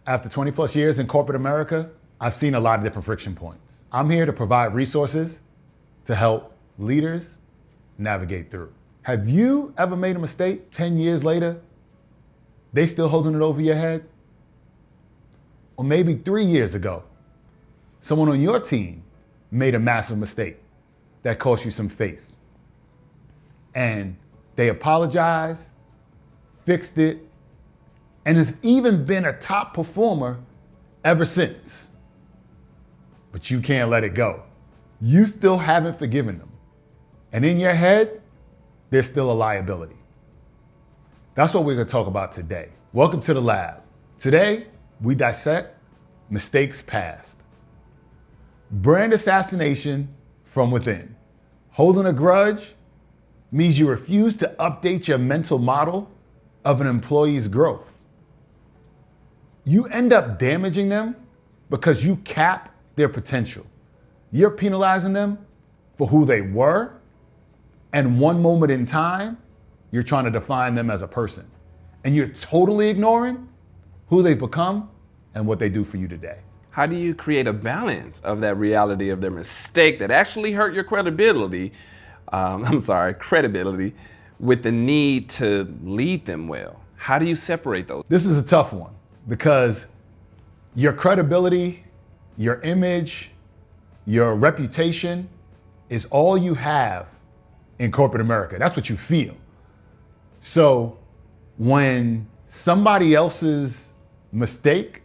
After 20 plus years in corporate America, I've seen a lot of different friction points. I'm here to provide resources to help leaders navigate through. Have you ever made a mistake 10 years later? They still holding it over your head? Or maybe 3 years ago, someone on your team made a massive mistake that cost you some face. And they apologized, fixed it, and has even been a top performer ever since. But you can't let it go. You still haven't forgiven them. And in your head, there's still a liability. That's what we're gonna talk about today. Welcome to the lab. Today, we dissect mistakes past. Brand assassination from within. Holding a grudge means you refuse to update your mental model of an employee's growth. You end up damaging them because you cap their potential. You're penalizing them for who they were, and one moment in time, you're trying to define them as a person. And you're totally ignoring who they've become and what they do for you today. How do you create a balance of that reality of their mistake that actually hurt your credibility, credibility, with the need to lead them well? How do you separate those? This is a tough one because your credibility, your image, your reputation is all you have in corporate America. That's what you feel. So when somebody else's mistake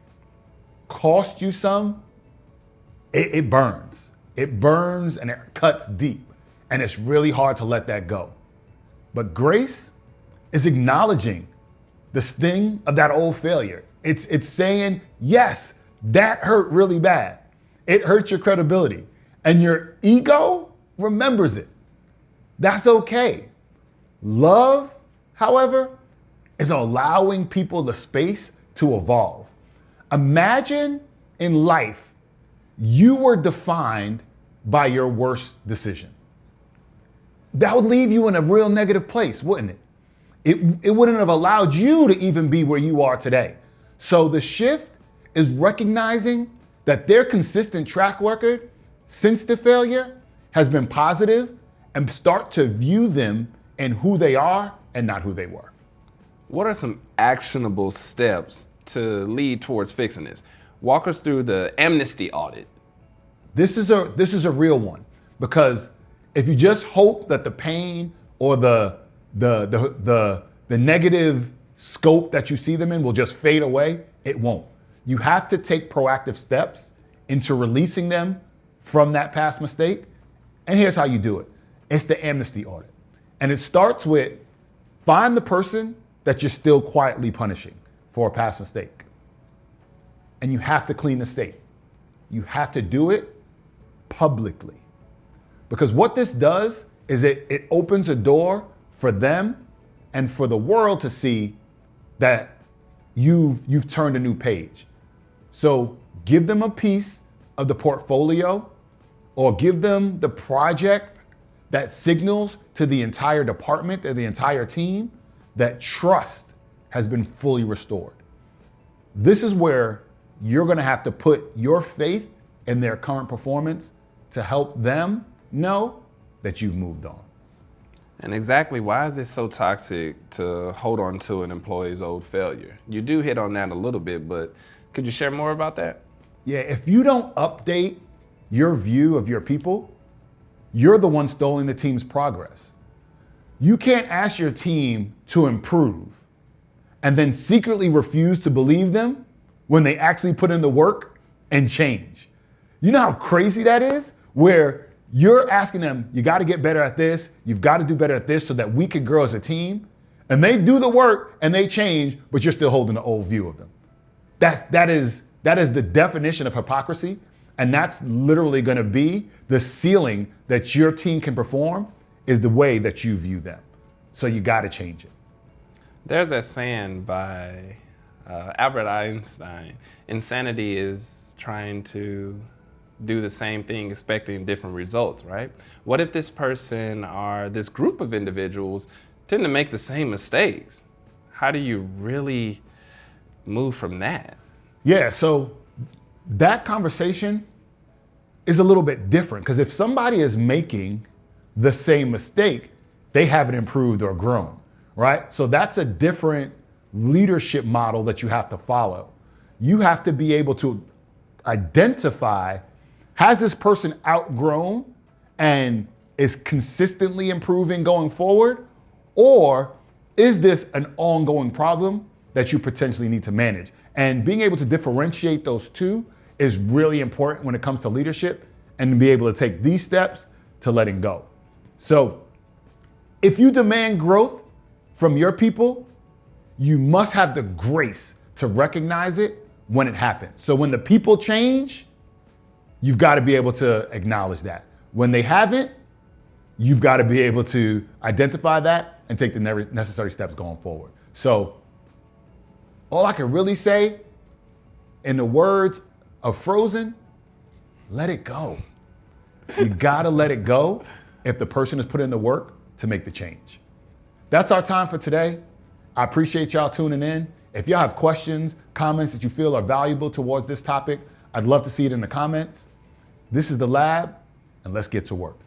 cost you some, it burns. It burns and it cuts deep. And it's really hard to let that go. But grace is acknowledging the sting of that old failure. It's saying, yes, that hurt really bad. It hurts your credibility. And your ego remembers it. That's okay. Love, however, is allowing people the space to evolve. Imagine in life, you were defined by your worst decision. That would leave you in a real negative place, wouldn't it? It wouldn't have allowed you to even be where you are today. So the shift is recognizing that their consistent track record since the failure has been positive, and start to view them in who they are and not who they were. What are some actionable steps to lead towards fixing this? Walk us through the amnesty audit. This is a real one, because if you just hope that the pain or the negative scope that you see them in will just fade away, it won't. You have to take proactive steps into releasing them from that past mistake. And here's how you do it. It's the amnesty audit. And it starts with find the person that you're still quietly punishing for a past mistake. And you have to clean the slate. You have to do it publicly. Because what this does is it opens a door for them and for the world to see that you've turned a new page. So give them a piece of the portfolio, or give them the project that signals to the entire department or the entire team that trust has been fully restored. This is where you're gonna have to put your faith in their current performance to help them know that you've moved on. And exactly why is it so toxic to hold on to an employee's old failure? You do hit on that a little bit, but could you share more about that? Yeah, if you don't update your view of your people, you're the one stalling the team's progress. You can't ask your team to improve and then secretly refuse to believe them when they actually put in the work and change. You know how crazy that is? Where you're asking them, you got to get better at this, you've got to do better at this so that we can grow as a team. And they do the work and they change, but you're still holding the old view of them. That is the definition of hypocrisy. And that's literally going to be the ceiling that your team can perform, is the way that you view them. So you got to change it. There's that saying by Albert Einstein, insanity is trying to do the same thing, expecting different results, right? What if this person or this group of individuals tend to make the same mistakes? How do you really move from that? Yeah, so that conversation is a little bit different because if somebody is making the same mistake, they haven't improved or grown, right? So that's a different leadership model that you have to follow. You have to be able to identify, has this person outgrown and is consistently improving going forward? Or is this an ongoing problem that you potentially need to manage? And being able to differentiate those two is really important when it comes to leadership, and to be able to take these steps to letting go. So if you demand growth from your people, you must have the grace to recognize it when it happens. So when the people change, you've got to be able to acknowledge that. When they haven't, you've got to be able to identify that and take the necessary steps going forward. So all I can really say, in the words of Frozen, let it go. You gotta let it go if the person has put in the work to make the change. That's our time for today. I appreciate y'all tuning in. If y'all have questions, comments that you feel are valuable towards this topic, I'd love to see it in the comments. This is the Lab, and let's get to work.